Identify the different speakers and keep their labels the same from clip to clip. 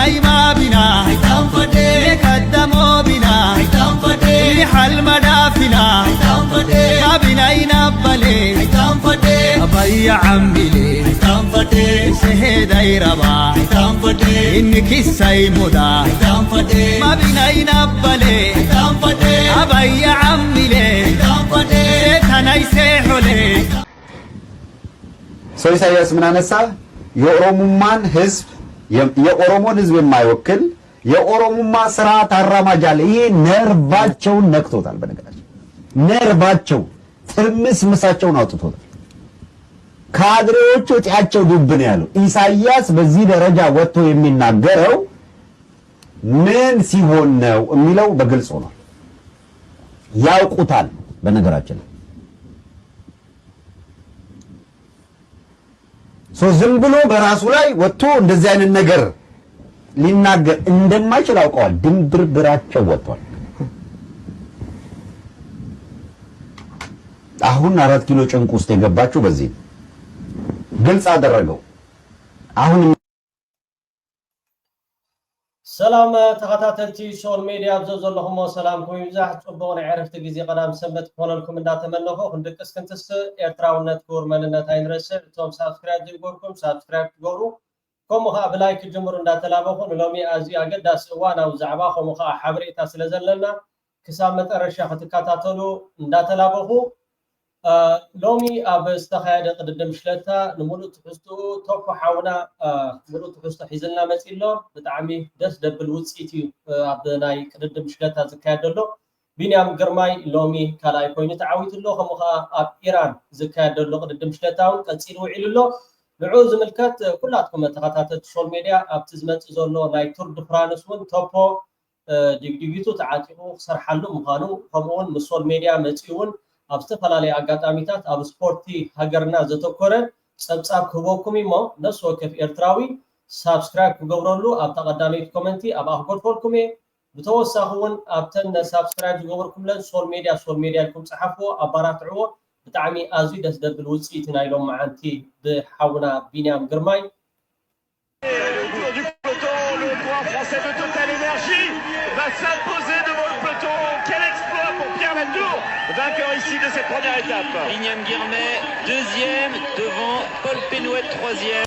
Speaker 1: بناي ما بنا تنفدي قدمو بنا تنفدي حل مدافنا تنفدي ما بناي نبلي تنفدي أبي عملي تنفدي سهد ربا تنفدي إنك السيمودا تنفدي ما بناي نبلي تنفدي أبي عملي تنفدي تناي سيحولي
Speaker 2: سو ኢሳያስ ምን አነሳ የኦሮሞማን ህዝብ የኦሮሞን ህዝብ የማይወክል የኦሮሞማ ስርዓት አራማጅ አለ። ይሄ ነርቫቸውን ነክቶታል። በነገራችን ነርቫቸው ትርምስምሳቸውን አውጥቶታል። ካድሬዎቹ እጢያቸው ዱብ ነው ያለው። ኢሳያስ በዚህ ደረጃ ወጥቶ የሚናገረው ምን ሲሆን ነው የሚለው በግልጽ ሆኗል። ያውቁታል። በነገራችን ዝም ብሎ በራሱ ላይ ወጥቶ እንደዚህ አይነት ነገር ሊናገር እንደማይችል አውቀዋል። ድንብርብራቸው ወጥቷል። አሁን 4 ኪሎ ጭንቅ ውስጥ የገባችሁ በዚህ ግልጽ አደረገው። አሁን
Speaker 3: سلام تخاتاتلتي سول ميديا بزولكم سلام كوي مزاح صبغون عرفت غزي قدام سنبت كون لكم اندا تمنخو خندقس كنتس ايرتراونت كورمننت اينرس توم سبسكرايب ديغوركم سبسكرايب تغورو كوم خا بلايك جمهور اندا تلابخون لومي ازي اگداس وانا وزعبا كوم خا حبريتا سلازلنا كسامت ارشا ختكاتاتلو اندا تلابخو لومي ابستخايد قددم شلتا نمولو تحستو توب حاونا مولو تحستو حيزلنا مسيلو بتعمي دس دبل وصيتي ابناي قددم شلتا زكايدلو بينيام غرماي لومي كالاي كويني تعاويتلو خمخا اب ايران زكايدلو قددم شلتاون قصير وعيللو نعوز ملكات كلاتكم تخاتات سول ميديا اب تزمت زولو ناي تور دو فرانس ون توبو ديغديغيتو تعاتيو سرحلو مخانو كمون مسول ميديا مصيون أبستفلالي أقاتاميتات أب سبورتي هجرنا زتوكره سبساب كوبوكمي ما نسوا كيف إرتراوي سبسكرايب كوجورلو أب تقدميت كومنتي أب أخبر فولكمي بتوسعون أب تن سبسكرايب كوجوركم لن سول ميديا لكم صحفوا أبارات عو بتعمي أزيد أسدب الوصي تنايلهم معنتي بحونا بينيام جرماي
Speaker 4: Vainqueur ici de cette première étape.
Speaker 5: Binyam Girmay, deuxième, devant Paul Penouet, troisième.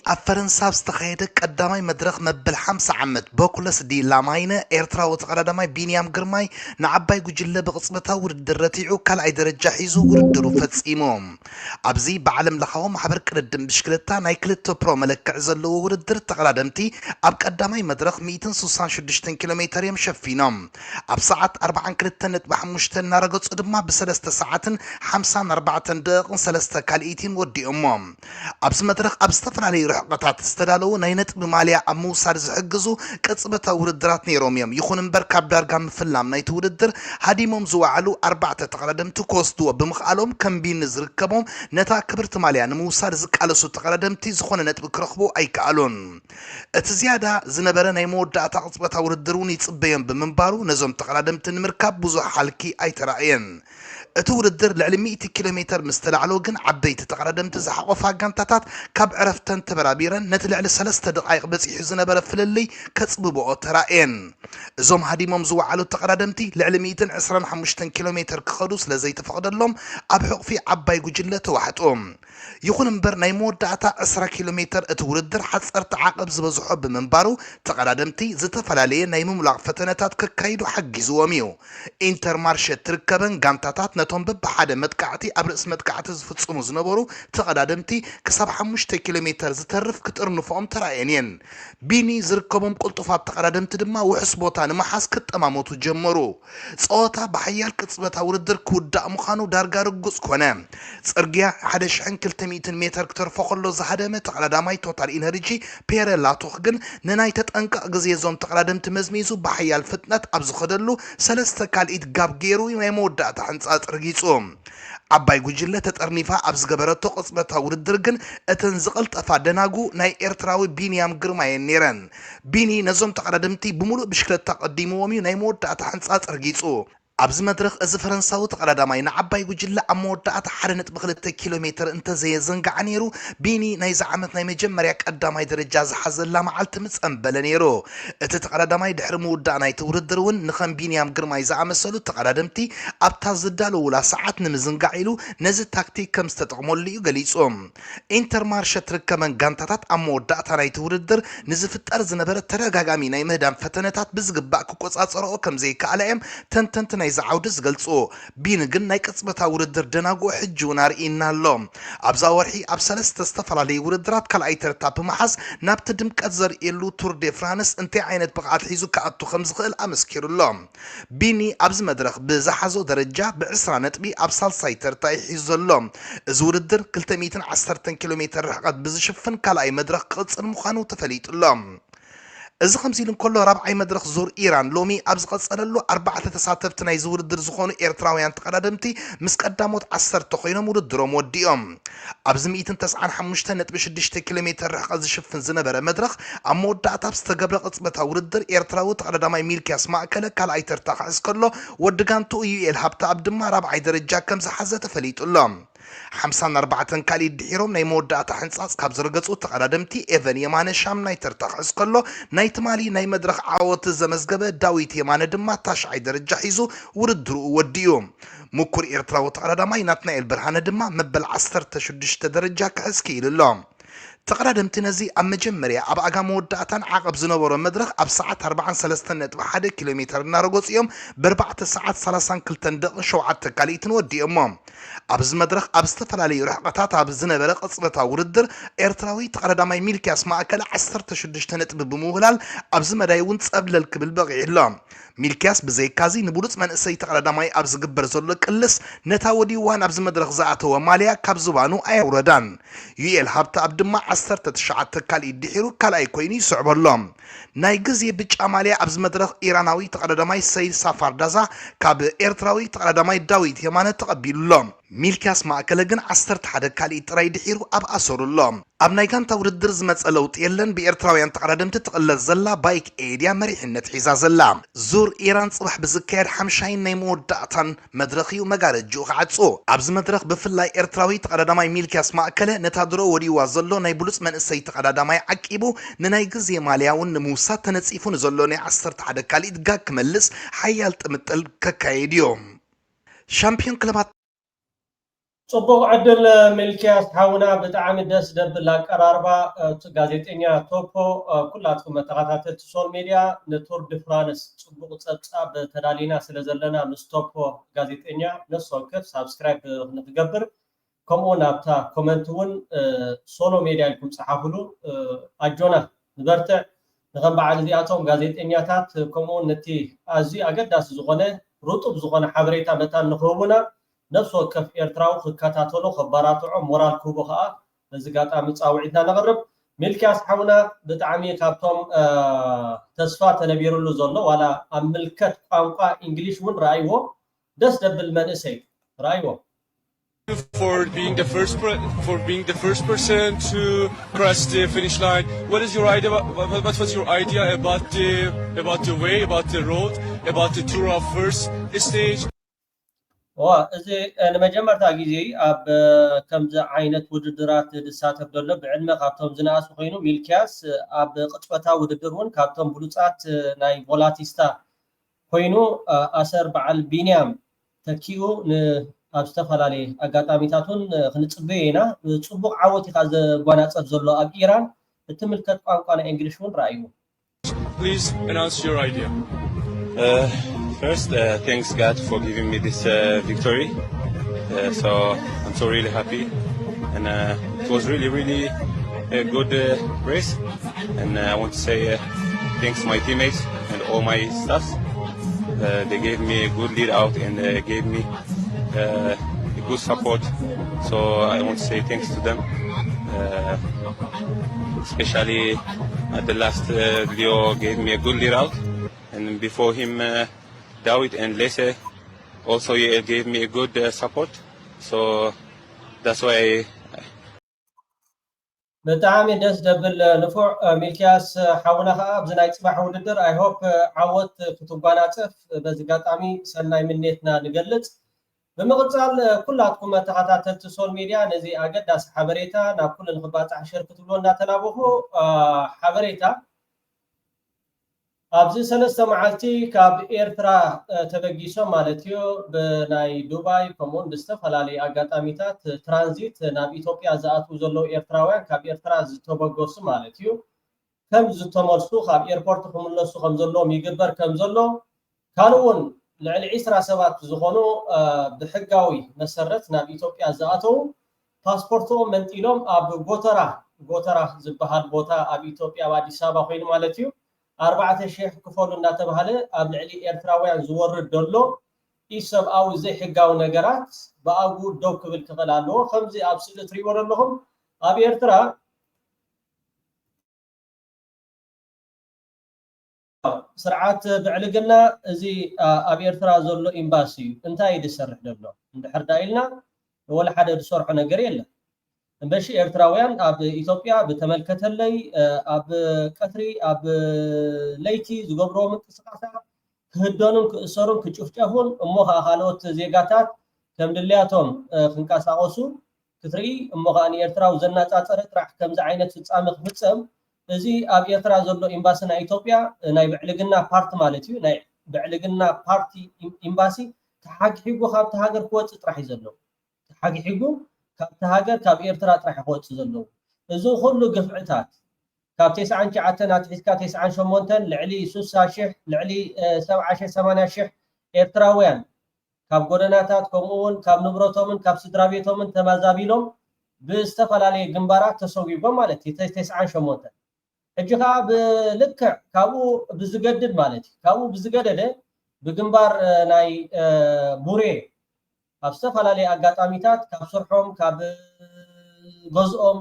Speaker 6: أفرنسا استخيد قدامي مدرخ مبل 5 عمت بوكلس دي لاماينة إيرترا وتقدامي بينيام جرماي نعباي جوجل بقصبتها وردرتيعو كالعي درجة حيزو وردرو فتسيموم أبزي بعلم لخاوم حبر كردم بشكلتا نايكلتو برو ملك عزلو وردر تقلادمتي أب قدامي مدرخ 266 كيلومتر يمشفينام أب ساعات 4 كلتن نتبح مشتن نارقص قدما بسلسة ساعات 54 دقيقة سلسة كالإيتين ودي أمام أبز مدرخ أبستفر علي رحقتات استدالو ناينت بماليا أمو سار زحقزو كتصبتا وردرات نيروميم يخون مبركاب دارقام فلام نايت وردر هاديموم زوعلو 4 تقلدمتو كوستو بمخالوم كمبين نزركبوم نتا كبرت ماليا نمو سار زكالسو تقلدمتي زخون نت بكرخبو أي كالون اتزيادا زنبرا نايمو داتا قصبتا وردروني تصبيم بمنبارو نزوم تقلدمتن مركاب بوزو حالكي أي ترائين اتوردر لعلي 100 كيلومتر مستلعلو جن عبيت تقردمت زحقفا قنطاتات كاب عرفتن تبرابيرن نتلع ل3 دقائق بس يحزنا برفللي كتصببو ترائين زوم هاديموم زوعلو تقردمتي لعلي 125 كيلومتر كخدوس لزي تفقدلهم ابحق في عباي جوجله توحطهم يخون مبر ناي مودعتا 10 كيلومتر اتوردر حصر تعاقب زبزحو بمنبارو تقردمتي زتفلاليه ناي مملاق فتنتات ككايدو حجزوميو انتر مارشت تركبن قنطاتات نتوم بحاده متقعتي ابرس متقعتي زفصمو زنبرو تقدادمتي كسب 5 كيلومتر زترف كترنفوم تراينين بيني زركبهم قلطفات تقدادمت دما وحسبوتا نمحاس كتماموتو جمرو صوتا بحيال كتصبتا وردر كودا مخانو دارغا رغص كونه صرغيا 1200 متر كترفقلو زحدمه تقداداماي توتال انرجي بيرلاتوخ جن نناي تطنقق غزي زوم تقدادمت مزميزو بحيال فتنت ابز خدلو 3 كاليت غاب غيرو يموداتا حنصاصر رغيصوم عباي جوجله تطرنيفا ابز غبرتو قصبتا وردر جن اتنزقل طفا دناغو ناي ايرتراوي بينيام جرماي نيرن بيني نزوم تقدمتي بمولو بشكلتا قديمومي ناي موداتا حنصاصر رغيصو ኣብዚ መድረኽ እዚ ፈረንሳዊ ተቀዳዳማይ ንዓባይ ጉጅለ ኣብ መወዳእታ 1.2 ኪሎ ሜትር እንተዘየዘንጋዓ ነይሩ ቢኒ ናይዚ ዓመት ናይ መጀመርያ ቀዳማይ ደረጃ ዝሓዘላ መዓልቲ ምፀንበለ ነይሩ እቲ ተቀዳዳማይ ድሕሪ ምውዳእ ናይቲ ውድድር እውን ንኸም ቢንያም ግርማይ ዝኣመሰሉ ተቀዳደምቲ ኣብታ ዝዳለውላ ሰዓት ንምዝንጋዕ ኢሉ ነዚ ታክቲክ ከም ዝተጠቕመሉ እዩ ገሊፆም ኢንተርማርሸ ትርከበን ጋንታታት ኣብ መወዳእታ ናይቲ ውድድር ንዝፍጠር ዝነበረ ተደጋጋሚ ናይ ምህዳም ፈተነታት ብዝግባእ ክቆፃፀርኦ ከም ዘይከኣለ እዮም ተንተንቲ ናይ ዝዓውዲ ዝገልፁ ቢኒ ግን ናይ ቅፅበታዊ ውድድር ደናጉዕ ሕጂ እውን ኣርኢና ኣሎ ኣብዛ ወርሒ ኣብ 3 ዝተፈላለዩ ውድድራት ካልኣይ ተርታ ብምሓዝ ናብቲ ድምቀት ዘርእየሉ ቱር ደ ፍራንስ እንታይ ዓይነት ብቕዓት ሒዙ ክኣቱ ከም ዝኽእል ኣመስኪሩሎ ቢኒ ኣብዚ መድረኽ ብዝሓዞ ደረጃ ብ20 ነጥቢ ኣብ ሳልሳይ ተርታ ይሒዙ ዘሎ እዚ ውድድር 210 ኪሎ ሜትር ርሕቀት ብዝሽፍን ካልኣይ መድረኽ ክቕፅል ምዃኑ ተፈሊጡሎ እዚ ከምዚ ኢሉ እንከሎ ራብዓይ መድረኽ ዙር ኢራን ሎሚ ኣብ ዝቐፀለሉ 4 ተሳተፍቲ ናይ ዝውድድር ዝኾኑ ኤርትራውያን ተቀዳደምቲ ምስ ቀዳሞት 10 ኮይኖም ውድድሮም ወዲኦም ኣብዚ 195.6 ኪሎ ሜትር ርሕቀት ዝሽፍን ዝነበረ መድረኽ ኣብ መወዳእታ ዝተገብረ ቅፅበታዊ ውድድር ኤርትራዊ ተቀዳዳማይ ሚልክያስ ማእከለ ካልኣይ ተርታ ክሕዝ ከሎ ወዲ ጋንቱ ዩኤል ሃብተኣብ ድማ ራብዓይ ደረጃ ከም ዝሓዘ ተፈሊጡሎ 54 ካልእ ድሒሮም ናይ መወዳእታ ሕንፃፅ ካብ ዝረገፁ ተቀዳደምቲ ኤቨን የማነ ሻምናይ ተርታ ክሕዝ ከሎ ናይ ትማሊ ናይ መድረኽ ዓወት ዘመዝገበ ዳዊት የማነ ድማ ታሽዓይ ደረጃ ሒዙ ውድድሩ ወዲኡ ምኩር ኤርትራዊ ተቀዳዳማይ ናትናኤል ብርሃነ ድማ መበል 16 ደረጃ ክሕዝ ክኢልሎ ተቀዳደምቲ ነዚ ኣብ መጀመርያ ኣብ ኣጋ መወዳእታን ዓቐብ ዝነበሮ መድረኽ ኣብ ሰዓት 43.1 ኪሎ ሜትር እናረገፁ እዮም ብ4 ሰዓት 32 ደቂቃ 7 ካልኢትን ወዲኦሞም ኣብዚ መድረኽ ኣብ ዝተፈላለዩ ርሕቀታት ኣብ ዝነበረ ቅፅበታዊ ውድድር ኤርትራዊ ተቀዳዳማይ ሚልክያስ ማእከለ 16 ነጥቢ ብምውህላል ኣብዚ መዳይ እውን ፀብለል ክብል በቂዕሎ ሚልክያስ ብዘይካዚ ንብሉፅ መንእሰይ ተቀዳዳማይ ኣብ ዝግበር ዘሎ ቅልስ ነታ ወዲዋን ኣብዚ መድረኽ ዝኣተወ ማልያ ካብ ዝባኑ ኣየውረዳን ዩኤል ሃብተኣብ ድማ 19 ካልኢ ድሒሩ ካልኣይ ኮይኑ ይስዕበሎም ናይ ግዜ ብጫ ማልያ ኣብዚ መድረኽ ኢራናዊ ተቀዳዳማይ ሰይድ ሳፋርዳዛ ካብ ኤርትራዊ ተቀዳዳማይ ዳዊት የማነ ተቐቢሉሎም ሚልክያስ ማእከለ ግን 11 ካልኢ ጥራይ ድሒሩ ኣብ ኣሰሩሎም ኣብ ናይ ጋንታ ውድድር ዝመፀ ለውጢ የለን ብኤርትራውያን ተቀዳደምቲ ትቕለስ ዘላ ባይክ ኤድያ መሪሕነት ሒዛ ዘላ ዙር ኢራን ፅባሕ ብዝካየድ 50 ናይ መወዳእታን መድረኽ እዩ መጋረጅኡ ክዓፁ ኣብዚ መድረኽ ብፍላይ ኤርትራዊ ተቀዳዳማይ ሚልክያስ ማእከለ ነታ ድሮ ወዲዋ ዘሎ ናይ ብሉፅ መንእሰይ ተቀዳዳማይ ዓቂቡ ንናይ ግዜ ማልያ እውን ንምውሳድ ተነፂፉ ንዘሎ ናይ 11 ካልኢ ድጋ ክመልስ ሓያል ጥምጥል ከካየድ እዮም ሻምፒዮን ክለባት
Speaker 3: ጽቡቅ ዕድል ሚልክያስ ሓውና ብጣዕሚ ደስ ደብል ኣቀራርባ ጋዜጠኛ ቶፖ ኩላትኩም ተኸታተልቲ ሶል ሚድያ ንቱር ዲ ፍራንስ ጽቡቅ ፀብጻብ ተዳሊና ስለ ዘለና ምስ ቶፖ ጋዜጠኛ ነሱ ወከፍ ሳብስክራይብ ንትገብር ከምኡ ናብታ ኮመንት እውን ሶሎ ሚድያ ኢልኩም ጽሓፍሉ ኣጆና ንበርትዕ ንኸም በዓል እዚኣቶም ጋዜጠኛታት ከምኡ ነቲ ኣዝዩ ኣገዳሲ ዝኾነ ርጡብ ዝኾነ ሓበሬታ መታን ንኽህቡና ነፍስ ወከፍ ኤርትራዊ ክከታተሉ ክበራትዑ ሞራል ክህቡ ከዓ በዚ ጋጣሚ ፃውዒትና ነቕርብ ሚልክያስ ሓውና ብጣዕሚ ካብቶም ተስፋ ተነቢሩሉ ዘሎ ዋላ ኣብ ምልከት ቋንቋ እንግሊሽ እውን ረኣይዎ ደስ ደብል መንእሰይ ረኣይዎ
Speaker 7: for being the first person to cross the finish line. What is your idea? What was your idea about the way, about the road, about the tour of first stage?
Speaker 3: እዚ ንመጀመርታ ግዜ ኣብ ከምዚ ዓይነት ውድድራት ዝሳተፍ ዘሎ ብዕድመ ካብቶም ዝነኣሱ ኮይኑ ሚልክያስ ኣብ ቅፅበታዊ ውድድር እውን ካብቶም ብሉፃት ናይ ቮላቲስታ ኮይኑ ኣሰር በዓል ቢንያም ተኪኡ ኣብ ዝተፈላለየ ኣጋጣሚታቱን ክንፅበዮ ኢና ፅቡቅ ዓወት ኢኻ ዘጓናፀፍ ዘሎ ኣብ ኢራን እቲ ምልከት ቋንቋ ናይ እንግሊሽ እውን ረኣይዎ
Speaker 7: Please announce your idea.
Speaker 8: First, thanks God for giving me this victory. So I'm so really happy, and it was really a good race. And I want to say thanks to my teammates and all my staff. They gave me a good lead out and gave me a good support. So I want to say thanks to them. Especially at the last, Leo gave me a good lead out, and before him. David and Lese also gave me a good support, so that's why
Speaker 3: بتعامل دس دبل نفوع ميلكياس حاولنا خاب زنايت صباح وددر I hope عوض كتبانات بزقات عمي سناي منيتنا نقلت بمقصال كلاتكم تحتات السوشيال ميديا نزي أقدس حبريتا ناكل الخبات عشر كتبونا تلابوه حبريتا أبزي سلسة معلتي كاب إيرترا تبقيسو مالتيو بناي دوباي كمون بستفلالي أقاتاميتات ترانزيت ناب إثيوبيا زاتو زلو إيرتراوان كاب إيرترا زتوبقوسو مالتيو كم زتومرسو كاب إيربورت خمولسو خمزلو ميقبر كمزلو كانون لعل عسرا سبات زخونو بحقاوي مسرت ناب إثيوبيا زاتو باسبورتو منتيلوم أب غوترا زبهاد بوتا أب إثيوبيا وادي سابا خوين مالتيو 4000 كفول እንዳተባለ ኣብ ልዕሊ ኤርትራውያን ዝወርድ ደሎ ኢሰብኣዊ ዘይሕጋዊ ነገራት ብኣጉ ደው ክብል ክኽእል ኣለዎ ከምዚ ኣብ ስእሊ ትሪእዎ ዘለኹም ኣብ ኤርትራ ስርዓት ብዕልግና እዚ ኣብ ኤርትራ ዘሎ ኤምባሲ እንታይ ይሰርሕ ደሎ እንድሕር ዳኢልና ወላ ሓደ ዝሰርሖ ነገር የለን እምበሺ ኤርትራውያን ኣብ ኢትዮጵያ በተመልከተለይ ኣብ ቀትሪ ኣብ ለይቲ ዝገብሮም እንቅስቃሴታት ክህደኑን ክእሰሩን ክጭፍጨፉን እሞ ካልኦት ዜጋታት ከም ድልያቶም ክንቀሳቀሱ ክትርኢ እሞ ካኒ ኤርትራው ዘናፃፀረ ጥራሕ ከምዚ ዓይነት ፍጻሜ ክፍፀም እዚ ኣብ ኤርትራ ዘሎ ኤምባሲ ናይ ኢትዮጵያ ናይ ብዕልግና ፓርቲ ማለት እዩ ናይ ብዕልግና ፓርቲ ኤምባሲ ተሓጊሒጉ ካብቲ ሃገር ክወፅእ ጥራሕ እዩ ዘሎ ተሓጊሒጉ ካብቲ ሃገር ካብ ኤርትራ ጥራሕ ክወፅእ ዘለዎ እዚ ኩሉ ግፍዕታት ካብ 99 ናትሒዝካ 98 ልዕሊ 60000 ልዕሊ 70,000 80,000 ኤርትራውያን ካብ ጎደናታት ከምኡውን ካብ ንብረቶምን ካብ ስድራቤቶምን ተመዛቢሎም ብዝተፈላለየ ግንባራት ተሰዊጎም ማለት እዩ 98 ሕጂ ከዓ ብልክዕ ካብኡ ብዝገድድ ማለት እዩ ካብኡ ብዝገደደ ብግንባር ናይ ቡሬ ኣብ ዝተፈላለዩ ኣጋጣሚታት ካብ ስርሖም ካብ ገዝኦም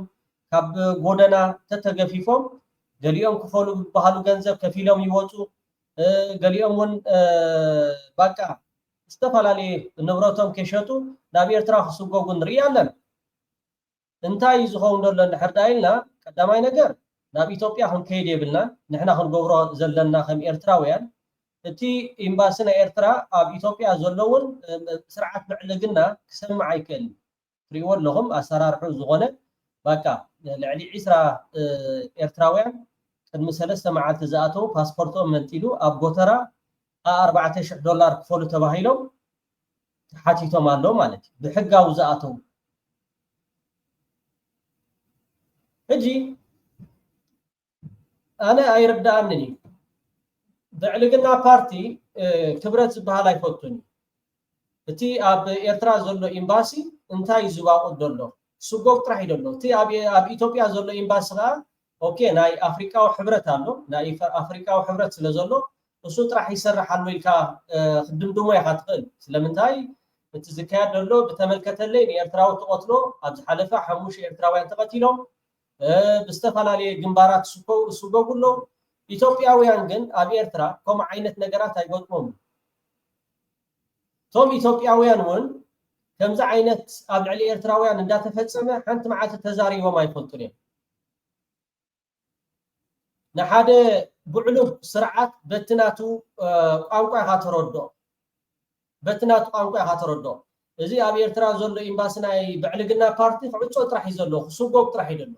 Speaker 3: ካብ ጎደና ተተገፊፎም ገሊኦም ክፈሉ ባህሉ ገንዘብ ከፊሎም ይወፁ ገሊኦም ውን ባቃ ዝተፈላለዩ ንብረቶም ከሸጡ ናብ ኤርትራ ክስጎጉ ንርኢ ኣለና እንታይ ዝኸውን ዘሎ እንድሕር ዳኢልና ቀዳማይ ነገር ናብ ኢትዮጵያ ክንከይድ የብልና ንሕና ክንገብሮ ዘለና ከም ኤርትራውያን እቲ ኤምባሲ ናይ ኤርትራ ኣብ ኢትዮጵያ ዘለውን ስርዓት ብዕልግና ክሰምዕ ኣይክእልን ትሪእዎ ኣለኹም ኣሰራርሑ ዝኾነ ባቃ ልዕሊ 20 ኤርትራውያን ቅድሚ 3 መዓልቲ ዝኣተው ፓስፖርቶም መንጢሉ ኣብ ጎተራ $4,000 ክፈሉ ተባሂሎም ተሓቲቶም ኣለዉ ማለት እዩ ብሕጋዊ ዝኣተው ሕጂ ኣነ ኣይርዳእንን እዩ ብዕልግና ፓርቲ ክብረት ዝበሃል ኣይፈቱን እቲ ኣብ ኤርትራ ዘሎ ኤምባሲ እንታይ ዝባቁት ዘሎ ስጎግ ጥራሕ ይደሎ እቲ ኣብ ኢትዮጵያ ዘሎ ኤምባሲ ከዓ ኦኬ ናይ ኣፍሪካዊ ሕብረት ኣሎ ናይ ኣፍሪካዊ ሕብረት ስለ ዘሎ እሱ ጥራሕ ይሰርሕ ኣሎ ኢልካ ክድምድሞ ኢኻ ትኽእል ስለምንታይ እቲ ዝካየድ ዘሎ ብተመልከተለይ ንኤርትራዊ ተቆትሎ ኣብ ዝሓለፈ 5 ኤርትራውያን ተቐቲሎም ብዝተፈላለየ ግንባራት ስጎጉሎ ኢትዮጵያውያን ግን ኣብ ኤርትራ ከምኡ ዓይነት ነገራት ኣይገጥሞም ቶም ኢትዮጵያውያን ውን ከምዚ ዓይነት ኣብ ልዕሊ ኤርትራውያን እንዳተፈፀመ ሓንቲ መዓልቲ ተዛሪቦም ኣይፈልጡን እዮም ንሓደ ብዕሉብ ስርዓት በትናቱ ቋንቋ ኢኻ ተረድኦ በትናቱ ቋንቋ ኢኻ ተረድኦ እዚ ኣብ ኤርትራ ዘሎ ኤምባሲ ናይ ብዕልግና ፓርቲ ክዕፆ ጥራሕ እዩ ዘሎ ክስጎግ ጥራሕ እዩ ዘሎ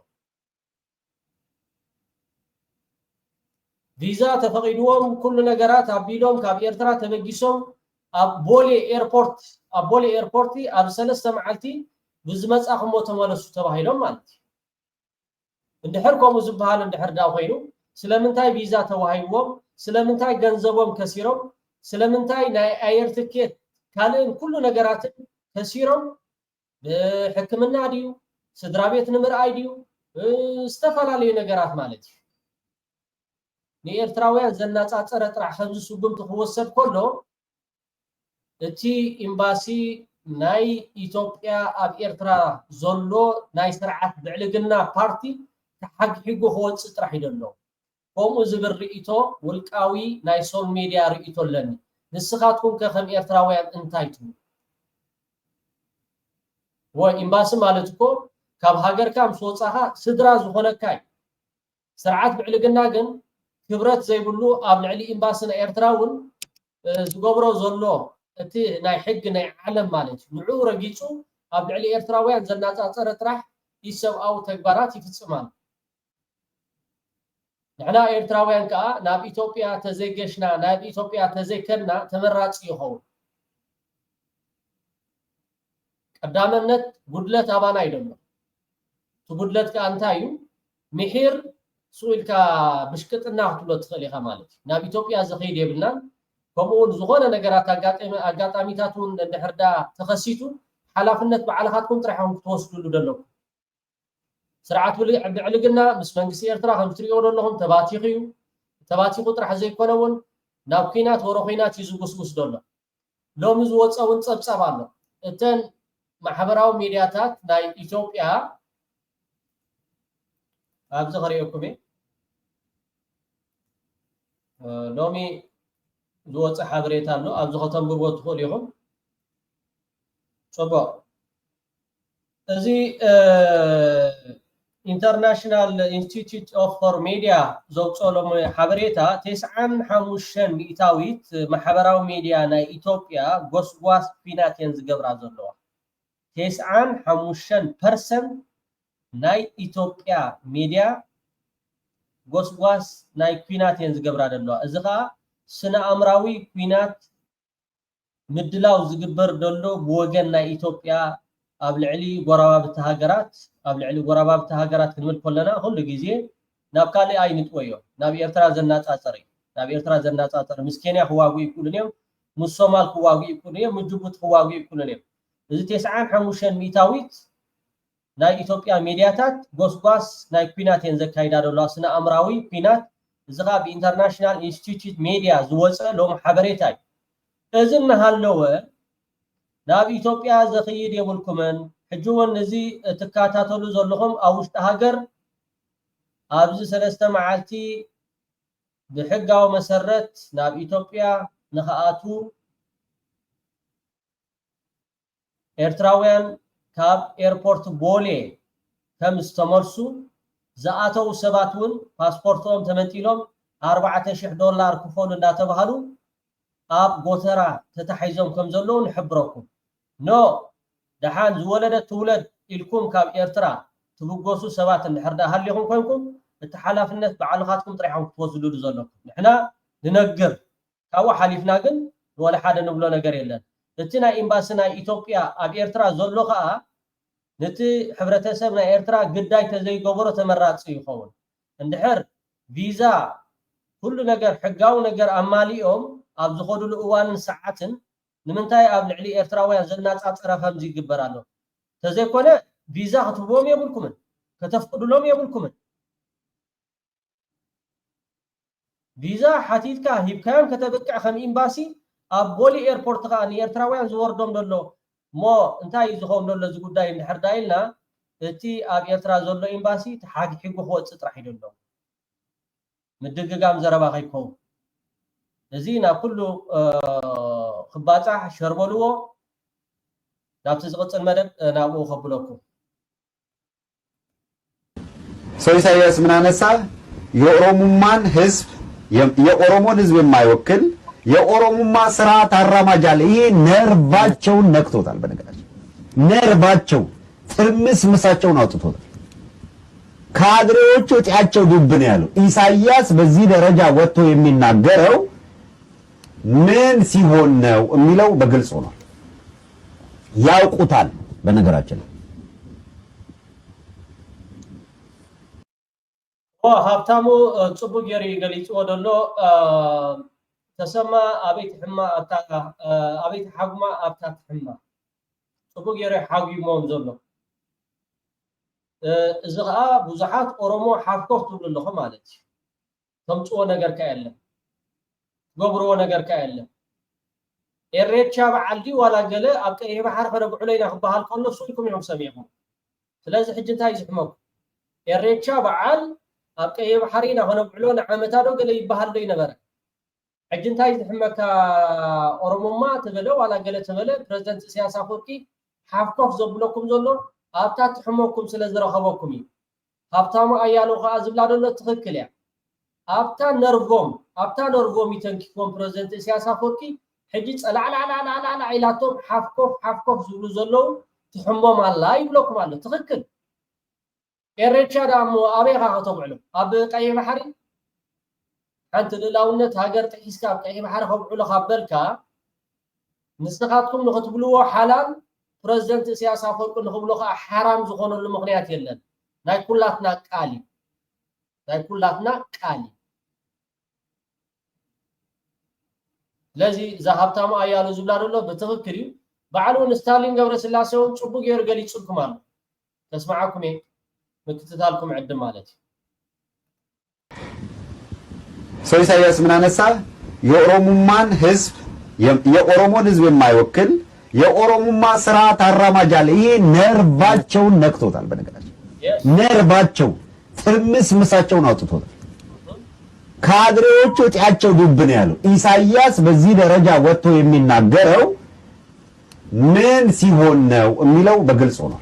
Speaker 3: ቪዛ ተፈቂድዎም ኩሉ ነገራት ኣቢሎም ካብ ኤርትራ ተበጊሶም ኣብ ቦሌ ኤርፖርት ኣብ 3 መዓልቲ ብዝመፃኹሞ ተመለሱ ተባሂሎም ማለት እዩ እንድሕር ከምኡ ዝበሃል እንድሕር ዳ ኮይኑ ስለምንታይ ቪዛ ተዋሂብዎም ስለምንታይ ገንዘቦም ከሲሮም ስለምንታይ ናይ ኣየር ትኬት ካልእን ኩሉ ነገራትን ከሲሮም ብሕክምና ድዩ ስድራቤት ንምርኣይ ድዩ ዝተፈላለዩ ነገራት ማለት እዩ ንኤርትራውያን ዘናፃፀረ ጥራሕ ከምዚ ስጉምቲ ክወሰድ ከሎ እቲ ኤምባሲ ናይ ኢትዮጵያ ኣብ ኤርትራ ዘሎ ናይ ስርዓት ብዕልግና ፓርቲ ተሓጊሒጉ ክወፅእ ጥራሕ እዩ ዘሎ ከምኡ ዝብል ርእይቶ ውልቃዊ ናይ ሶል ሚድያ ርእይቶ ኣለኒ ንስኻትኩም ከም ኤርትራውያን እንታይ ትብሉ ወይ ኤምባሲ ማለት እኮ ካብ ሃገርካ ምስ ወፃኻ ስድራ ዝኾነካይ ስርዓት ብዕልግና ግን ክብረት ዘይብሉ ኣብ ልዕሊ ኤምባሲና ኤርትራውን ዝገብሮ ዘሎ እቲ ናይ ሕግ ናይ ዓለም ማለት ንዑ ረጊጹ ኣብ ልዕሊ ኤርትራውያን ዘናጻጸረ ጥራሕ ይሰብኣዊ ተግባራት ይፍጽማሉ ንሕና ኤርትራውያን ከዓ ናብ ኢትዮጵያ ተዘይገሽና ናብ ኢትዮጵያ ተዘይከድና ተመራጺ ይኸውን ቀዳምነት ጉድለት ኣባና ይደሎ ጉድለት ከዓ እንታይ እዩ ምሒር ስኡልካ ብሽቅጥና ክትብሎ ትኽእል ኢኻ ማለት ናብ ኢትዮጵያ ዝኸይድ የብልናን ከምኡውን ዝኾነ ነገራት ኣጋጣሚታት እውን እንድሕርዳ ተኸሲቱ ሓላፍነት ባዕልኻትኩም ጥራሕኩም ክትወስድሉ ዘለኩም ስርዓት ብዕልግና ምስ መንግስቲ ኤርትራ ከም ትሪኦ ዘለኹም ተባቲኹ እዩ ተባቲኹ ጥራሕ ዘይኮነ እውን ናብ ኩናት ወሮ ኩናት እዩ ዝጉስጉስ ዘሎ ሎሚ ዝወፀ እውን ፀብፀብ ኣሎ እተን ማሕበራዊ ሚድያታት ናይ ኢትዮጵያ ኣብዚ ኸሪአኩም ሎሚ ዝወፀ ሓበሬታ ኣሎ ኣብዚ ከተንብብዎ ትኽእሉ ኢኹም ፅቡቅ እዚ ኢንተርናሽናል ኢንስቲትዩት ኦፍ ፎር ሚድያ ዘውፅሎም ሓበሬታ 95 ሚእታዊት ማሕበራዊ ሚድያ ናይ ኢትዮጵያ ጎስጓስ ኩናት እየን ዝገብራ ዘለዋ 95% ናይ ኢትዮጵያ ሚድያ ጎስጓስ ናይ ኩናት እየን ዝገብራ ዘለዋ እዚ ከዓ ስነ ኣምራዊ ኩናት ምድላው ዝግበር ዘሎ ብወገን ናይ ኢትዮጵያ ኣብ ልዕሊ ጎረባብቲ ሃገራት ክንብል ከለና ኩሉ ግዜ ናብ ካልእ ኣይንጥወዮ ናብ ኤርትራ ዘናጻጽር ምስ ኬንያ ክዋግኡ ይክእሉን እዮም ምስ ሶማል ክዋግኡ ይክእሉን እዮም ምስ ጅቡቲ ክዋግኡ ይክእሉን እዮም እዚ 95 ሚእታዊት ናይ ኢትዮጵያ ሚድያታት ጎስጓስ ናይ ኩናት እየን ዘካይዳ ዘለዋ ስነ ኣምራዊ ኩናት እዚ ከዓ ብኢንተርናሽናል ኢንስቲትዩት ሚድያ ዝወፀ ሎም ሓበሬታ እዩ እዚ እናሃለወ ናብ ኢትዮጵያ ዘኽይድ የብልኩምን ሕጂ እውን እዚ ትከታተሉ ዘለኹም ኣብ ውሽጢ ሃገር ኣብዚ 3 መዓልቲ ብሕጋዊ መሰረት ናብ ኢትዮጵያ ንኽኣቱ ኤርትራውያን ካብ ኤርፖርት ቦሌ ከም ዝተመልሱ ዝኣተው ሰባት እውን ፓስፖርቶም ተመንጢሎም $4,000 ክፈሉ እንዳተባሃሉ ኣብ ጎተራ ተታሒዞም ከም ዘለዉ ንሕብረኩም ኖ ደሓን ዝወለደት ትውለድ ኢልኩም ካብ ኤርትራ ትብገሱ ሰባት እንድሕርዳ ሃልይኹም ኮይንኩም እቲ ሓላፍነት ባዕልኻትኩም ጥራሕኩም ክትወስድሉ ዘለኩም ንሕና ንነግር ካብኡ ሓሊፍና ግን ወላ ሓደ ንብሎ ነገር የለን እቲ ናይ ኤምባሲ ናይ ኢትዮጵያ ኣብ ኤርትራ ዘሎ ከዓ ነቲ ሕብረተሰብ ናይ ኤርትራ ግዳይ ተዘይገበሮ ተመራፂ ይኸውን እንድሕር ቪዛ ኩሉ ነገር ሕጋዊ ነገር ኣማሊኦም ኣብ ዝኸዱሉ እዋንን ሰዓትን ንምንታይ ኣብ ልዕሊ ኤርትራውያን ዘናጻጽረ ከምዚ ይግበር ኣሎ ተዘይኮነ ቪዛ ክትህቦም የብልኩምን ከተፍቅዱሎም የብልኩምን ቪዛ ሓቲትካ ሂብካዮም ከተበቅዕ ከም ኤምባሲ ኣብ ቦሊ ኤርፖርት ከዓ ንኤርትራውያን ዝወርዶም ዘሎ ሞ እንታይ ዝኸውን ዘሎ እዚ ጉዳይ እንድሕር ዳኢልና እቲ ኣብ ኤርትራ ዘሎ ኤምባሲ ተሓጊሒጉ ክወፅእ ጥራሕ እዩ ዘሎ ምድግጋም ዘረባ ከይከውን እዚ ናብ ኩሉ ክባፃሕ ሸርበልዎ ናብቲ ዝቕፅል መደብ ናብኡ ከብለኩም
Speaker 2: ሰው ኢሳያስ ምን አነሳ የኦሮሞማን ህዝብ የኦሮሞን ህዝብ የማይወክል የኦሮሞማ ስርዓት አራማጅ አለ ይሄ ነርቫቸውን ነክቶታል በነገራችን ነርቫቸው ትርምስምሳቸውን አውጥቶታል ካድሬዎቹ እጢያቸው ዱብ ነው ያለው ኢሳያስ በዚህ ደረጃ ወጥቶ የሚናገረው ምን ሲሆን ነው የሚለው በግልጽ ሆኗል ያውቁታል በነገራችን
Speaker 3: ሀብታሙ ጽቡቅ ገሪ ገሊጽዎ ደሎ ተሰማ አቤት ሕማ አቤት ሓጉማ ኣብታት ሕማ ጽቡቅ ገሪ ሓጉሞም ዘሎ እዚ ከዓ ብዙሓት ኦሮሞ ሓፍኮፍ ትብሉ ኣለኹም ማለት እዩ ተምፅዎ ነገር ከ የለን ገብርዎ ነገር ከ የለን ኤሬቻ በዓል ዲ ዋላ ገለ ኣብ ቀይሕ ባሕር ከነጉዕሎ ኢና ክበሃል ከሎ ሱልኩም ኢኹም ሰሚዕኩም ስለዚ ሕጂ እንታይ ዝሕመኩም ኤሬቻ በዓል ኣብ ቀይሕ ባሕር ኢና ከነጉዕሎ ንዓመታ ዶ ገለ ይበሃል ዶ ይነበረ ሕጂ እንታይ ዝሕመካ ኦሮሞማ ተበለ ዋላ ገለ ተበለ ፕሬዝደንት ኢሳያስ ኣፈወርቂ ሓፍኮፍ ዘብለኩም ዘሎ ኣብታት ሕሞኩም ስለ ዝረኸበኩም እዩ ሃብታሙ ኣያለው ከዓ ዝብላ ደሎ ትክክል እያ ኣብታ ነርቮም ይተንኪፎም ፕሬዝደንት ኢሳያስ ኣፈወርቂ ሕጂ ፀላዕላዕላዕላዕላ ኢላቶም ሓፍኮፍ ዝብሉ ዘለው ትሕሞም ኣላ ይብለኩም ኣሎ ትክክል ኤሬቻ ዳሞ ኣበይኻ ከተብዕሎ ኣብ ቀይሕ ባሕሪ ሓንቲ ልዕላውነት ሃገር ጥሒስካ ኣብ ቀይሕ ባሕሪ ከብዕሎ ካበልካ ንስኻትኩም ንኽትብልዎ ሓላል ፕሬዝደንት ኢሳያስ ኣፈወርቂ ንኽብሎ ከዓ ሓራም ዝኾነሉ ምክንያት የለን ናይ ኩላትና ቃል ለዚ ዛሃብታሙ ኣያሉ ዝብላ ደሎ ብትክክል እዩ ባዕሉን ስታሊን ገብረስላሴ እውን ፅቡቅ ገይሩ ገሊፅልኩም ኣሎ ተስማዓኩም እየ ምክትታልኩም ዕድም ማለት እዩ
Speaker 2: ሰው ኢሳያስ ምን አነሳ የኦሮሞማን ህዝብ የኦሮሞን ህዝብ የማይወክል የኦሮሞማ ስርዓት አራማጅ አለ ይሄ ነርቫቸውን ነክቶታል በነገራችን ነርቫቸው ትርምስምሳቸውን አውጥቶታል ካድሬዎቹ እጢያቸው ዱብ ነው ያለው ኢሳያስ በዚህ ደረጃ ወጥቶ የሚናገረው ምን ሲሆን ነው የሚለው በግልጽ ነው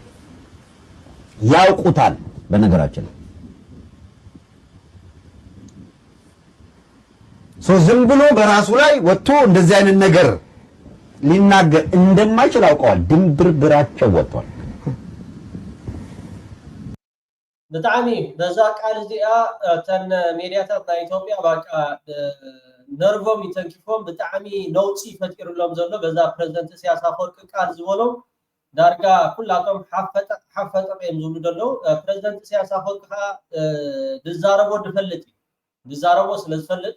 Speaker 2: ያውቁታል በነገራችን ዝም ብሎ በራሱ ላይ ወጥቶ እንደዚህ አይነት ነገር ሊናገር እንደማይችል አውቀዋል ድንብርብራቸው ወጥቷል
Speaker 3: ብጣዕሚ በዛ ቃል እዚኣ ተን ሜድያታት ናይ ኢትዮጵያ ባቃ ነርቮም ይተንኪፎም ብጣዕሚ ነውፂ ፈጢሩሎም ዘሎ በዛ ፕሬዝደንት ኢሳያስ ኣፈወርቂ ቃል ዝበሎም ዳርጋ ኩላቶም ሓፈጠቅ እዮም ዝብሉ ደለው ፕሬዝደንት ኢሳያስ ኣፈወርቂ ከዓ ዝዛረቦ ድፈልጥ ስለ ዝፈልጥ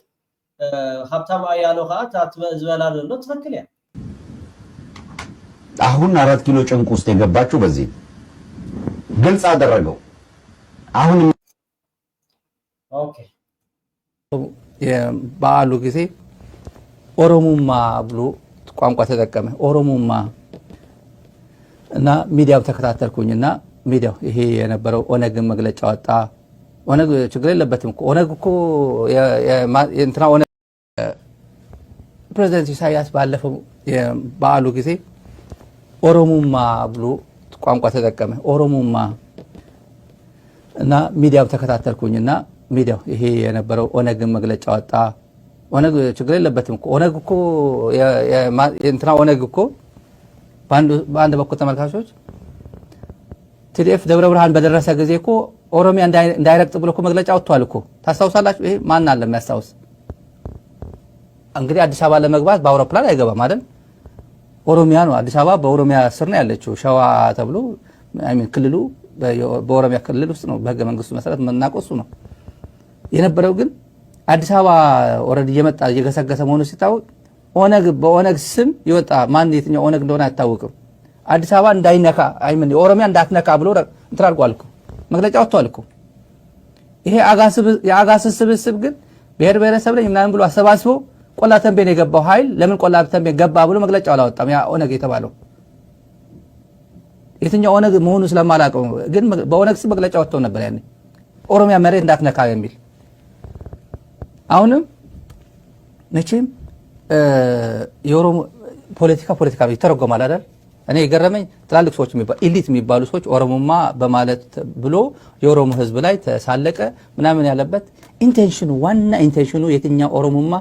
Speaker 3: ሀብታሙ አያለው ከዓ ዝበላ ደሎ ትክክል ያ
Speaker 2: አሁን 4 ኪሎ ጭንቅ ውስጥ የገባችሁ በዚህ ግልጽ አደረገው አሁን
Speaker 3: ኦኬ
Speaker 9: የበዓሉ ጊዜ ኦሮሞማ ብሎ ቋንቋ ተጠቀመ ኦሮሞማ እና ሚዲያው ተከታተልኩኝና ሚዲያው ይሄ የነበረው ኦነግ መግለጫ ወጣ ኦነግ ችግር የለበትም እኮ ኦነግ እኮ የእንትና ኦነግ ፕሬዝዳንት ኢሳያስ ባለፈው የበዓሉ ጊዜ ኦሮሞማ ብሎ ቋንቋ ተጠቀመ ኦሮሞማ እና ሚዲያው ተከታተልኩኝና ሚዲያው ይሄ የነበረው ኦነግ መግለጫ ወጣ ኦነግ ችግር የለበትም እኮ ኦነግ እኮ የእንትና ኦነግ እኮ በአንድ በኩል ተመልካቾች ቲዲኤፍ ደብረ ብርሃን በደረሰ ጊዜ እኮ ኦሮሚያ እንዳይረግጥ ብሎ እኮ መግለጫ ወጥቷል እኮ ታስታውሳላችሁ ይሄ ማን አለ የሚያስታውስ እንግዲህ አዲስ አበባ ለመግባት በአውሮፕላን አይገባም አይደል ኦሮሚያ ነው አዲስ አበባ በኦሮሚያ ስር ነው ያለችው ሸዋ ተብሎ ክልሉ በኦሮሚያ ክልል ውስጥ ነው በህገ መንግስቱ መሰረት መናቆሱ ነው የነበረው ግን አዲስ አበባ ኦሬዲ እየመጣ እየገሰገሰ መሆኑ ሲታወቅ ኦነግ በኦነግ ስም ይወጣ ማን የትኛው ኦነግ እንደሆነ አይታወቅም አዲስ አበባ እንዳይነካ ኦሮሚያ እንዳትነካ ብሎ እንትን አድርጓል እኮ መግለጫ ወጥቷል እኮ ይሄ የአጋስስ ስብስብ ግን ብሔር ብሔረሰብ ላይ ምናምን ብሎ አሰባስቦ ቆላ ተንቤን የገባው ኃይል ለምን ቆላ ተንቤን ገባ ብሎ መግለጫ አላወጣም ያ ኦነግ የተባለው የትኛው ኦነግ መሆኑ ስለማላውቀው ግን በኦነግ ስም መግለጫ ወጥቶ ነበር ያኔ ኦሮሚያ መሬት እንዳትነካ የሚል አሁንም መቼም የኦሮሞ ፖለቲካ ይተረጎማል አይደል እኔ የገረመኝ ትላልቅ ሰዎች ኢሊት የሚባሉ ሰዎች ኦሮሞማ በማለት ብሎ የኦሮሞ ህዝብ ላይ ተሳለቀ ምናምን ያለበት ኢንቴንሽኑ ዋና ኢንቴንሽኑ የትኛው ኦሮሞማ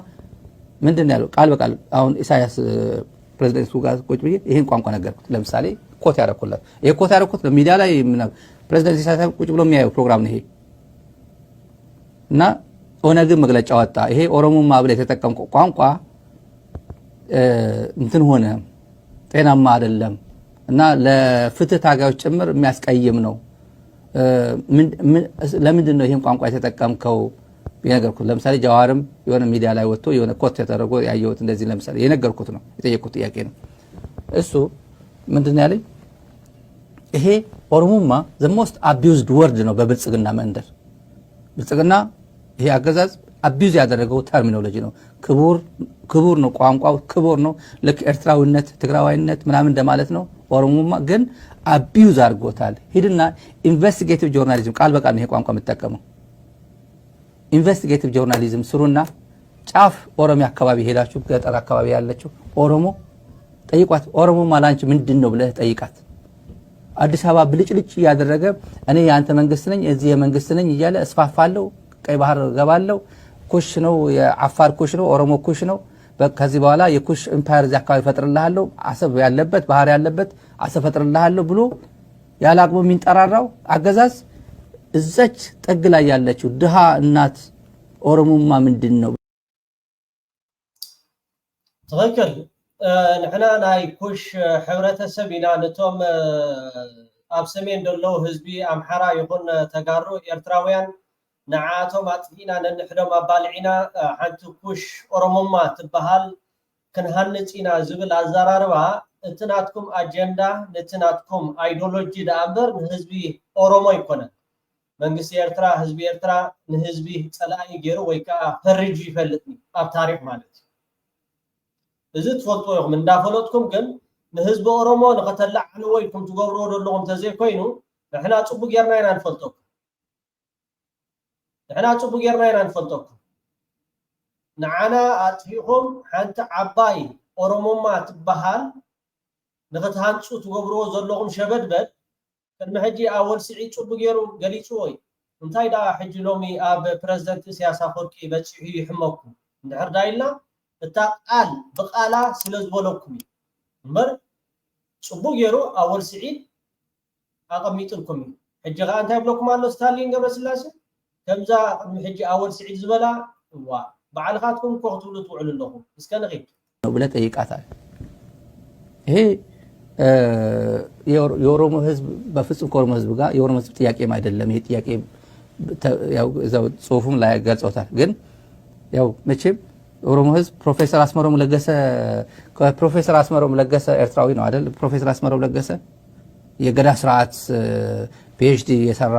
Speaker 9: ምንድነው ያለው ቃል በቃል አሁን ኢሳያስ ፕሬዝዳንቱ ጋር ቁጭ ብዬ ይሄን ቋንቋ ነገርኩት ለምሳሌ ኮት ያረኩለት ይሄ ኮት ያረኩት ሚዲያ ላይ ፕሬዝዳንት ኢሳያስ ቁጭ ብሎ የሚያየው ፕሮግራም ነው ይሄ እና ኦነግ መግለጫ ወጣ ይሄ ኦሮሞማ ብለ የተጠቀምከው ቋንቋ እንትን ሆነ ጤናማ አይደለም እና ለፍትህ ታጋዮች ጭምር የሚያስቀይም ነው ለምንድን ነው ይሄን ቋንቋ የተጠቀምከው የነገርኩት ለምሳሌ ጃዋርም የሆነ ሚዲያ ላይ ወጥቶ የሆነ ኮት ተደረጎ ያየሁት እንደዚህ ለምሳሌ የነገርኩት ነው የጠየቁት ጥያቄ ነው እሱ ምንድነው ያለኝ ይሄ ኦሮሞማ the most abused word ነው በብልጽግና መንደር ብልጽግና ይሄ አገዛዝ አቢዩዝ ያደረገው ተርሚኖሎጂ ነው ክቡር ነው ቋንቋው ክቡር ነው ልክ ኤርትራዊነት ትግራዋይነት ምናምን እንደማለት ነው ኦሮሞማ ግን አቢዩዝ አድርጎታል ሂድና ኢንቨስቲጌቲቭ ጆርናሊዝም ቃል በቃል ነው ይሄ ቋንቋ የምትጠቀመው ኢንቨስቲጌቲቭ ጆርናሊዝም ስሩና ጫፍ ኦሮሚያ አካባቢ ሄዳችሁ ገጠር አካባቢ ያለችው ኦሮሞ ጠይቋት ኦሮሞማ ላንቺ ምንድነው ብለህ ጠይቃት አዲስ አበባ ብልጭልጭ ያደረገ እኔ ያንተ መንግስት ነኝ እዚህ የመንግስት ነኝ እያለ እስፋፋለሁ ቀይ ባህር ገባለሁ ኩሽ ነው የአፋር ኩሽ ነው ኦሮሞ ኩሽ ነው ከዚህ በኋላ የኩሽ ኢምፓየር እዚህ አካባቢ ፈጥርልሃለሁ አሰብ ያለበት ባህር ያለበት አሰብ ፈጥርልሃለሁ ብሎ ያላቅሙ የሚንጠራራው አገዛዝ እዛች ጥግ ላይ ያለችው ድሃ እናት ኦሮሞማ ምንድነው
Speaker 3: ትክክል ንሕና ናይ ኩሽ ሕብረተሰብ ኢና ነቶም ኣብ ሰሜን ደለው ህዝቢ ኣምሓራ ይኹን ተጋሩ ኤርትራውያን ንዓቶም ኣጥፊና ነንሕዶም ኣባልዒና ሓንቲ ኩሽ ኦሮሞማ ትበሃል ክንሃንፅ ኢና ዝብል ኣዘራርባ እቲ ናትኩም ኣጀንዳ ነቲ ናትኩም ኣይዲዮሎጂ ደኣ እምበር ንህዝቢ ኦሮሞ ይኮነን መንግስቲ ኤርትራ ህዝቢ ኤርትራ ንህዝቢ ፀላኢ ገይሩ ወይ ከዓ ፈርጅ ይፈልጥ ኣብ ታሪክ ማለት እዚ ትፈልጡ ይኹም እንዳፈለጥኩም ግን ንህዝቢ ኦሮሞ ንኸተላዕሉ ወይኩም ትገብርዎ ዘለኹም ተዘይኮይኑ ንሕና ፅቡቅ ጌርና ኢና ንፈልጠኩም ንዓና ኣጥፊኹም ሓንቲ ዓባይ ኦሮሞማ ትበሃል ንኽትሃንፁ ትገብርዎ ዘለኹም ሸበድበድ ቅድሚ ሕጂ ኣወል ስዒድ ፅቡቅ ገይሩ ገሊፁ ወይ እንታይ ዳ ሕጂ ሎሚ ኣብ ፕረዚደንት ኢሳያስ ኣፈወርቂ በፂሑ ይሕመኩም እንድሕር ዳ ኢልና እታ ቃል ብቃላ ስለ ዝበለኩም እምበር ፅቡቅ ገይሩ ኣወል ስዒድ ኣቐሚጥልኩም ሕጂ ከዓ እንታይ ብለኩም ኣሎ ስታሊን ገብረስላሴ ከምዛ ቅድሚ ሕጂ ኣወል ስዒድ ዝበላ ዋ ባዕልኻትኩም እኮ ክትብሉ ትውዕሉ ኣለኹም እስከ ንኺድ
Speaker 9: ነው ብለህ ጠይቃታል ይሄ የኦሮሞ ህዝብ በፍጹም ከኦሮሞ ህዝብ ጋር የኦሮሞ ህዝብ ጥያቄም አይደለም ይሄ ጥያቄ ያው እዛው ጽሁፉም ላይ ገልጾታል ግን ያው መቼም ኦሮሞ ህዝብ ፕሮፌሰር አስመሮም ለገሰ ኤርትራዊ ነው አይደል ፕሮፌሰር አስመሮም ለገሰ የገዳ ስርዓት ፒኤችዲ የሰራ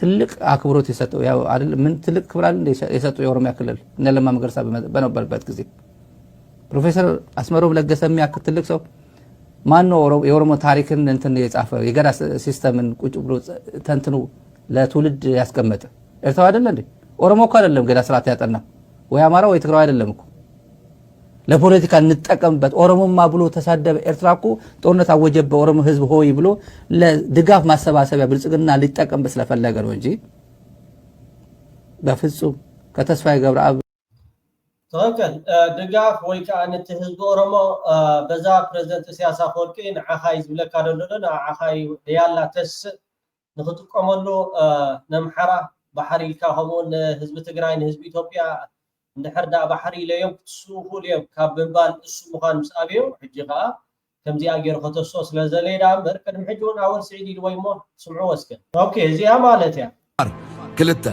Speaker 9: ትልቅ አክብሮት የሰጠው ያው አይደል ምን ትልቅ ክብራል የሰጠው የኦሮሚያ ክልል እነ ለማ መገርሳ በነበረበት ጊዜ ፕሮፌሰር አስመሮም ለገሰ የሚያክል ትልቅ ሰው ማን ነው የኦሮሞ ታሪክን እንትን የጻፈ የገዳ ሲስተምን ቁጭ ብሎ ተንትኑ ለትውልድ ያስቀመጠ ኤርትራዊ አይደል እንዴ ኦሮሞ እኮ አይደለም ገዳ ስርዓት ያጠና ወይ አማራ ወይ ትግራይ አይደለም እኮ ለፖለቲካ እንጠቀምበት ኦሮሞማ ብሎ ተሳደበ ኤርትራ እኮ ጦርነት አወጀበ ኦሮሞ ህዝብ ሆይ ብሎ ለድጋፍ ማሰባሰቢያ ብልጽግና ሊጠቀምበት ስለፈለገ ነው እንጂ በፍጹም ከተስፋዬ ገብረአብ
Speaker 3: ትክክል ድጋፍ ወይ ከዓ ነቲ ህዝቢ ኦሮሞ በዛ ፕረዚደንት ኢሳያስ ኣፈወርቂ ንዓኻይ ዝብለካ ደሎ ንዓኻይ ያላ ተስእ ንኽጥቀመሉ ነምሓራ ባሕሪ ኢልካ ከምኡውን ንህዝቢ ትግራይ ንህዝቢ ኢትዮጵያ እንድሕር ዳ ባሕሪ ኢለዮም ክትስኡኹ እዮም ካብ ምባል እሱ ምዃን ምስ ኣብዮ ሕጂ ከዓ ከምዚኣ ገይሩ ከተሶ ስለ ዘለየ ዳ እምበር ቅድሚ ሕጂ እውን ኣወል ስዒድ ኢልዎ እሞ ስምዑ ወስከን ኦኬ እዚኣ ማለት እያ
Speaker 10: ክልተ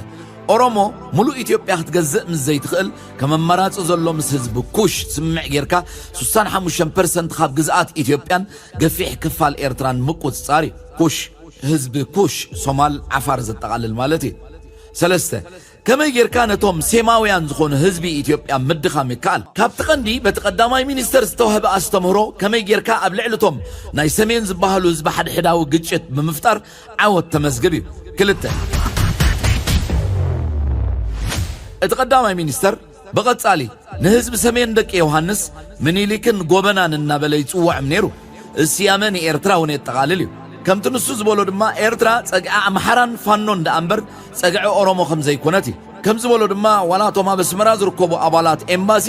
Speaker 10: ኦሮሞ ሙሉእ ኢትዮጵያ ክትገዝእ ምስ ዘይትኽእል ከመመራፂ ዘሎ ምስ ህዝቢ ኩሽ ስምዕ ጌርካ 65% ካብ ግዝኣት ኢትዮጵያን ገፊሕ ክፋል ኤርትራን ምቁፅፃር ኩሽ ህዝቢ ኩሽ ሶማል ዓፋር ዘጠቃልል ማለት እዩ ሰለስተ ከመይ ጌርካ ነቶም ሴማውያን ዝኾኑ ህዝቢ ኢትዮጵያ ምድኻም ይከኣል ካብቲ ቀንዲ በቲ ቀዳማይ ሚኒስተር ዝተዋህበ ኣስተምህሮ ከመይ ጌርካ ኣብ ልዕልቶም ናይ ሰሜን ዝበሃሉ ህዝቢ ሓድሕዳዊ ግጭት ብምፍጣር ዓወት ተመዝግብ እዩ ክልተ እቲ ቀዳማይ ሚኒስተር ብቐጻሊ ንህዝቢ ሰሜን ደቂ ዮሃንስ ምኒልክን ጎበናን እናበለ ይፅዋዕም ነይሩ እስያመ ንኤርትራ እውን የጠቓልል እዩ ከምቲ ንሱ ዝበሎ ድማ ኤርትራ ፀግዒ ኣምሓራን ፋኖን ዳ እምበር ፀግዒ ኦሮሞ ከም ዘይኮነት እዩ ከም ዝበሎ ድማ ዋላቶም ኣብ ኣስመራ ዝርከቡ ኣባላት ኤምባሲ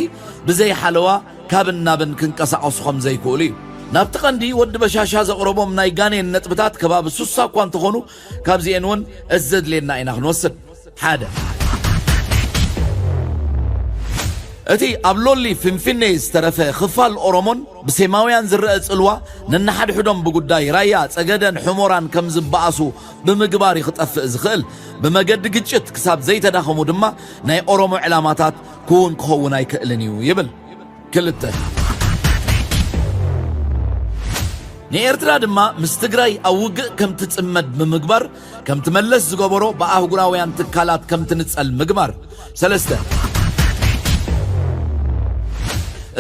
Speaker 10: ብዘይ ሓለዋ ካብን ናብን ክንቀሳቐሱ ከም ዘይክእሉ እዩ ናብቲ ቀንዲ ወዲ በሻሻ ዘቕረቦም ናይ ጋኔን ነጥብታት ከባቢ 60 እኳ እንተኾኑ ካብዚአን እውን እዘድልየና ኢና ክንወስድ ሓደ እቲ ኣብ ሎሊ ፍንፍኔ ዝተረፈ ክፋል ኦሮሞን ብሴማውያን ዝረአ ጽልዋ ነናሓድሕዶም ብጉዳይ ራያ ፀገደን ሕሞራን ከም ዝበኣሱ ብምግባር ይኽጠፍእ ዝኽእል ብመገዲ ግጭት ክሳብ ዘይተዳኸሙ ድማ ናይ ኦሮሞ ዕላማታት ክውን ክኸውን ኣይክእልን እዩ ይብል ክልተ ንኤርትራ ድማ ምስ ትግራይ ኣብ ውግእ ከም ትጽመድ ብምግባር ከም ትመለስ ዝገበሮ ብኣህጉራውያን ትካላት ከም ትንጸል ምግባር ሰለስተ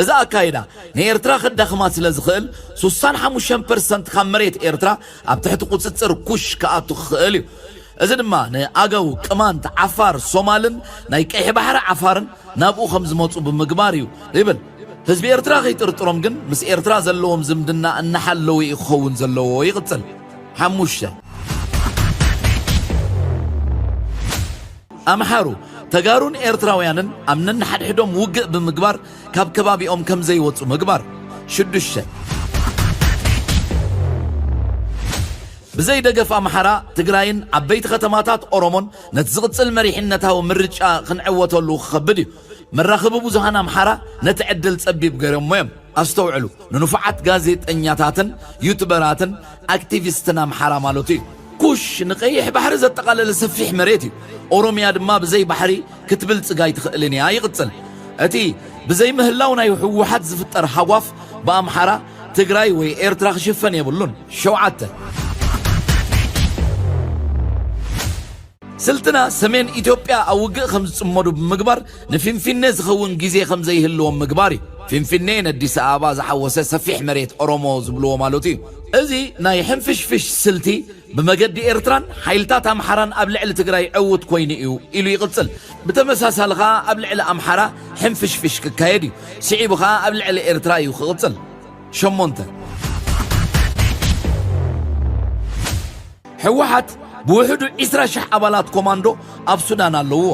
Speaker 10: እዛ ኣካይዳ ንኤርትራ ክዳኽማት ስለ ዝኽእል 65% ካብ መሬት ኤርትራ ኣብ ትሕቲ ቁፅፅር ኩሽ ከኣቱ ክኽእል እዩ እዚ ድማ ንኣገው ቅማንት ዓፋር ሶማልን ናይ ቀይሕ ባሕሪ ዓፋርን ናብኡ ከም ዝመፁ ብምግባር እዩ ይብል ህዝቢ ኤርትራ ከይጥርጥሮም ግን ምስ ኤርትራ ዘለዎም ዝምድና እናሓለዉ ይኸውን ዘለዎ ይቕፅል። 5 ኣምሓሩ ተጋሩን ኤርትራውያንን ኣብ ነንሓድሕዶም ውግእ ብምግባር ካብ ከባቢኦም ከም ዘይወፁ ምግባር። 6 ብዘይ ደገፍ ኣምሓራ ትግራይን ዓበይቲ ከተማታት ኦሮሞን ነቲ ዝቕፅል መሪሕነታዊ ምርጫ ክንዕወተሉ ክኸብድ እዩ። መራኸቢ ብዙሃን ኣምሓራ ነቲ ዕድል ጸቢብ ገይሮሞ እዮም። ኣስተውዕሉ፣ ንኑፉዓት ጋዜጠኛታትን ዩቱበራትን ኣክቲቪስትን ኣምሓራ ማለት እዩ። ኩሽ ንቀይሕ ባሕሪ ዘጠቓለለ ሰፊሕ መሬት እዩ። ኦሮምያ ድማ ብዘይ ባሕሪ ክትብልጽጋ ይትኽእልን እያ ይቕፅል። እቲ ብዘይ ምህላው ናይ ሕወሓት ዝፍጠር ሓጓፍ ብኣምሓራ ትግራይ ወይ ኤርትራ ክሽፈን የብሉን። 7 ስልትና ሰሜን ኢትዮጵያ ኣብ ውግእ ከም ዝጽመዱ ብምግባር ንፊንፊኔ ዝኸውን ግዜ ከም ዘይህልዎም ምግባር እዩ። ፊንፊኔ ንአዲስ ኣበባ ዝሓወሰ ሰፊሕ መሬት ኦሮሞ ዝብልዎ ማለት እዩ። እዚ ናይ ሕንፍሽፍሽ ስልቲ ብመገዲ ኤርትራን ሓይልታት ኣምሓራን ኣብ ልዕሊ ትግራይ ዕውት ኮይኑ እዩ ኢሉ ይቕፅል። ብተመሳሳሊ ኸዓ ኣብ ልዕሊ ኣምሓራ ሕንፍሽፍሽ ክካየድ እዩ። ስዒቡ ኸዓ ኣብ ልዕሊ ኤርትራ እዩ ክቕፅል። 8 ሕወሓት ብውሕዱ 20,000 ኣባላት ኮማንዶ ኣብ ሱዳን ኣለዎ።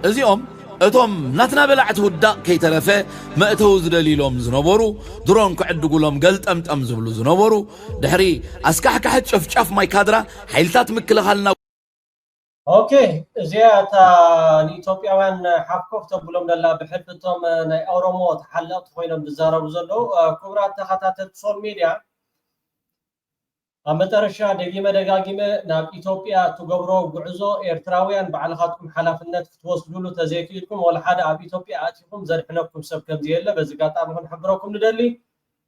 Speaker 10: እዚኦም እቶም ናትና በላዕቲ ውዳቕ ከይተረፈ መእተው ዝደሊሎም ዝነበሩ ድሮን ክዕድጉሎም ገልጠምጠም ዝብሉ ዝነበሩ ድሕሪ ኣስካሕካሕት ጨፍጫፍ ማይ ካድራ ሓይልታት ምክልኻልና
Speaker 3: ኦኬ እዚኣ እታ ንኢትዮጵያውያን ሓፍኮፍ ተብሎም ደላ ብሕልፍቶም ናይ ኦሮሞ ተሓለቕቲ ኮይኖም ዝዛረቡ ዘለዉ ክቡራት ተኸታተልቲ ሶል ሚድያ ኣብ መጨረሻ ደጊመ ደጋጊመ ናብ ኢትዮጵያ ትገብሮ ጉዕዞ ኤርትራውያን ባዕልኻትኩም ሓላፍነት ክትወስድሉ ተዘይክኢልኩም ወላ ሓደ ኣብ ኢትዮጵያ ኣቲኩም ዘድሕነኩም ሰብ ከምዚ የለ በዚ ጋጣሚ ክንሕብረኩም ንደሊ።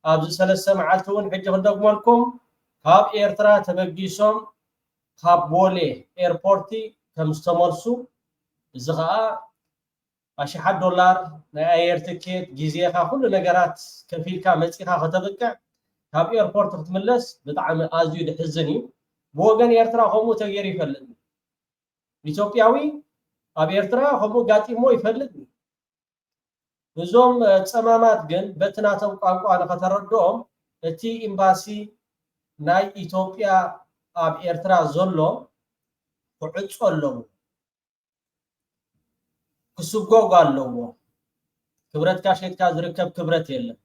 Speaker 3: ኣብዚ 3 መዓልቲ እውን ሕጂ ክንደግመልኩም ካብ ኤርትራ ተበጊሶም ካብ ቦሌ ኤርፖርቲ ከም ዝተመልሱ እዚ ከዓ $1000 ናይ ኣየር ትኬት ጊዜኻ ኩሉ ነገራት ከፊልካ መፂኻ ከተበቅዕ ካብ ኤርፖርት ክትምለስ ብጣዕሚ ኣዝዩ ድሕዝን እዩ። ብወገን ኤርትራ ከምኡ ተገይሩ ይፈልጥ ኢትዮጵያዊ ኣብ ኤርትራ ከምኡ ጋጢሞ ይፈልጥ። እዞም ፀማማት ግን በትናቶም ቋንቋ ንኸተረድኦም እቲ ኤምባሲ ናይ ኢትዮጵያ ኣብ ኤርትራ ዘሎ ክዕፆ ኣለዎ፣ ክስጎግ ኣለዎ። ክብረትካ ሸይጥካ ዝርከብ ክብረት የለን።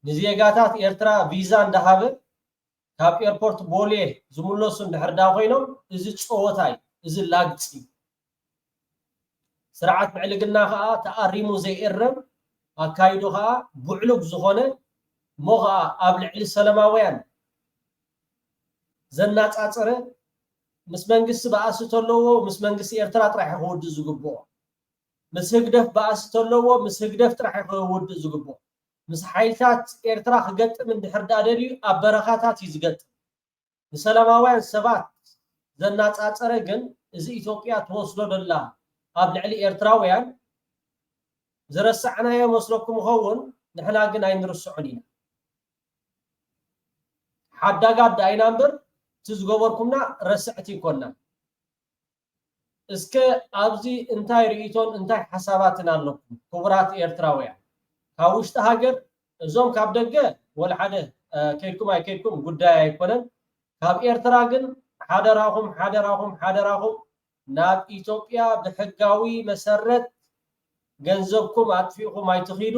Speaker 3: ንዜጋታት ኤርትራ ቪዛ እንዳሃበ ካብ ኤርፖርት ቦሌ ዝምለሱ እንድሕርዳ ኮይኖም እዚ ጨወታ እዩ፣ እዚ ላግፂ ስርዓት ምዕልግና ከዓ ተኣሪሙ ዘይእረም ኣካይዱ ከዓ ብዕሉግ ዝኾነ እሞ ከዓ ኣብ ልዕሊ ሰላማውያን ዘናፃፅረ ምስ መንግስቲ በኣሲ ተለዎ ምስ መንግስቲ ኤርትራ ጥራሕ ክውድእ ዝግብኦ፣ ምስ ህግደፍ በኣሲ ተለዎ ምስ ህግደፍ ጥራሕ ክውድእ ዝግብኦ፣ ምስ ሓይልታት ኤርትራ ክገጥም እንድሕርዳ ደልዩ ኣብ በረኻታት እዩ ዝገጥም። ንሰላማውያን ሰባት ዘናፃፀረ ግን እዚ ኢትዮጵያ ትወስዶ ደላ ኣብ ልዕሊ ኤርትራውያን ዝረሳዕናዮ መስለኩም ይኸውን፣ ንሕና ግን ኣይንርስዑን ኢና። ሓዳጋዳ ኣይና እምበር እቲ ዝገበርኩምና ረስዕቲ ይኮና። እስከ ኣብዚ እንታይ ርኢቶን እንታይ ሓሳባትን ኣለኩም ክቡራት ኤርትራውያን? ካብ ውሽጢ ሃገር እዞም ካብ ደገ ወላ ሓደ ከይድኩም ኣይከይድኩም ጉዳይ ኣይኮነን። ካብ ኤርትራ ግን ሓደራኹም ናብ ኢትዮጵያ ብሕጋዊ መሰረት ገንዘብኩም ኣጥፊኡኩም ኣይትኺዱ።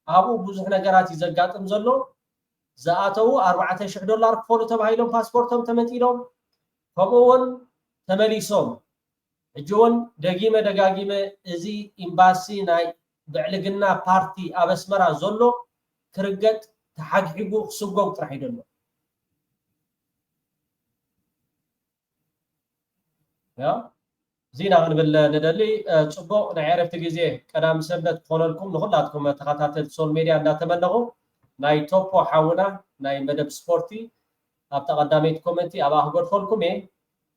Speaker 3: ኣብኡ ብዙሕ ነገራት ይዘጋጥም ዘሎ። ዝኣተው $4,000 ክፈሉ ተባሂሎም ፓስፖርቶም ተመቲሎም ከምኡውን ተመሊሶም ሕጂ እውን ደጊመ ደጋጊመ እዚ ኤምባሲ ናይ ብዕልግና ፓርቲ ኣብ ኣስመራ ዘሎ ክርገጥ ተሓግሒጉ ክስጎም ጥራሕ ይደሎ። ዜና ክንብል ንደሊ ፅቡቅ ናይ ዕረፍቲ ግዜ ቀዳሚ ሰንበት ክኾነልኩም ንኩላትኩም ተኸታተልቲ ሶል ሚድያ እንዳተመነኹ ናይ ቶፖ ሓውና ናይ መደብ ስፖርቲ ኣብ ተቐዳመይቲ ኮመንቲ ኣብ ኣክጎድፈልኩም እየ።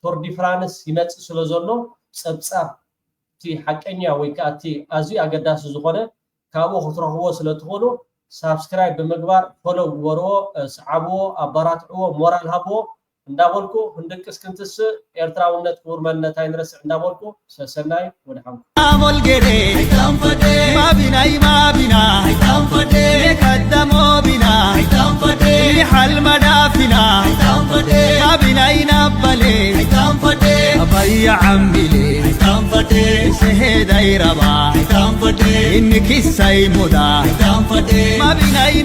Speaker 3: ቱር ዲ ፍራንስ ይመፅእ ስለ ዘሎ ፀብፃብ እቲ ሓቀኛ ወይ ከዓ እቲ ኣዝዩ ኣገዳሲ ዝኾነ ካብኡ ክትረኽብዎ ስለትኽእሉ ሳብስክራይብ ብምግባር ፎሎ ግበርዎ፣ ሰዓብዎ፣ ኣበራትዕዎ፣ ሞራል ሃብዎ። እንዳቦልኩ ህንድቅስ ክንትስ ኤርትራውነት ክቡር መንነት አይንረስዕ እንዳቦልኩ ሰሰናይ ወደ ሐምኩ
Speaker 1: አሞል ገዴ አይታንፈዴ ማቢናይ ማቢና አይታንፈዴ ከደሞ ቢና አይታንፈዴ ሊሐል መዳፊና አይታንፈዴ ማቢናይ ናበሌ አይታንፈዴ አባያ ዓምቢሌ አይታንፈዴ ሰሄድ አይረባ አይታንፈዴ ኢንኪሳይ ሙዳ አይታንፈዴ ማቢናይ